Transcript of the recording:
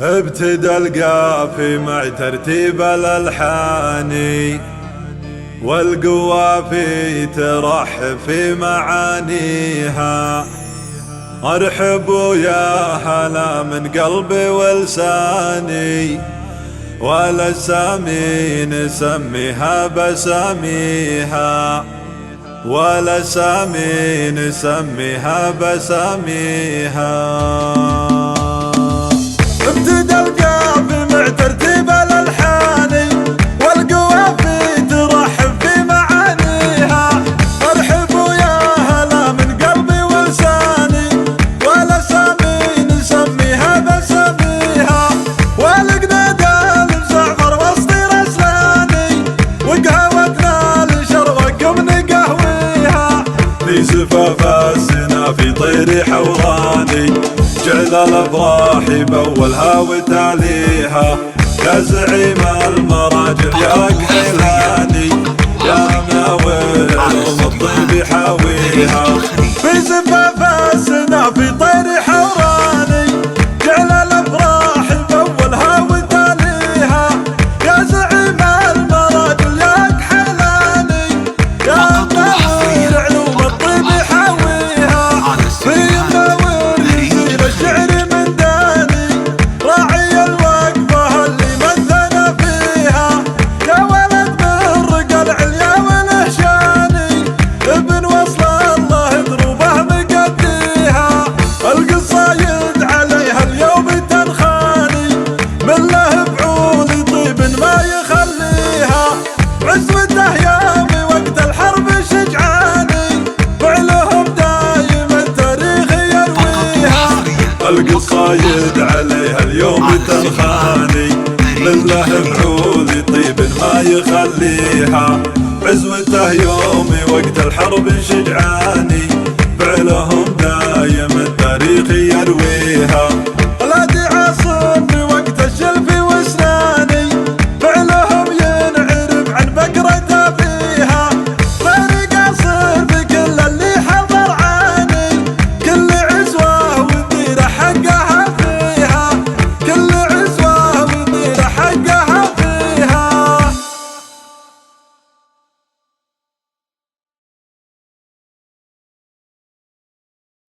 ابتدى القافي مع ترتيب الألحان، والقوافي ترحب في معانيها. ارحبوا يا هلا من قلبي ولساني، والاسامي نسميها بساميها، والاسامي نسميها بساميها. ابتدى القافي مع ترتيب الألحان، والقوافي ترحب في معانيها. ارحبوا يا هلا من قلبي ولساني، والاسامي نسميها بساميها. والقنادة للزعفر وسط رسلاني، وقهوتنا لشربكم نقهويها. في زفاف السنا في طير حوراني، جعل الافراح بأولها وتاليها. يا زعيم المراجل يا كحلاني، يا مناور علوم الطيب حاويها. في زفاف السنا في طير حوراني، جعل الافراح بأولها وتاليها. يا زعيم المراجل يا كحلاني، يا مناور علوم الطيب حاويها. في مناور يزيل الشعر من داني، راعي الوقفة اللي مثل فيها. يا ولد من رقى العليا والهشاني، ابن وصل الله دروبه مقديها. القصايد عليها اليوم تنخاني، من له بعود طيب ما يخليها. عزوته يامي وقت الحرب شجعاني، فعلهم دايم التاريخ يرويها. القصايد عليها اليوم تنخاني، من له بعود طيب ما يخليها. عزوته يومي وقت الحرب شجعاني، فعلهم دايم التاريخ يرويها.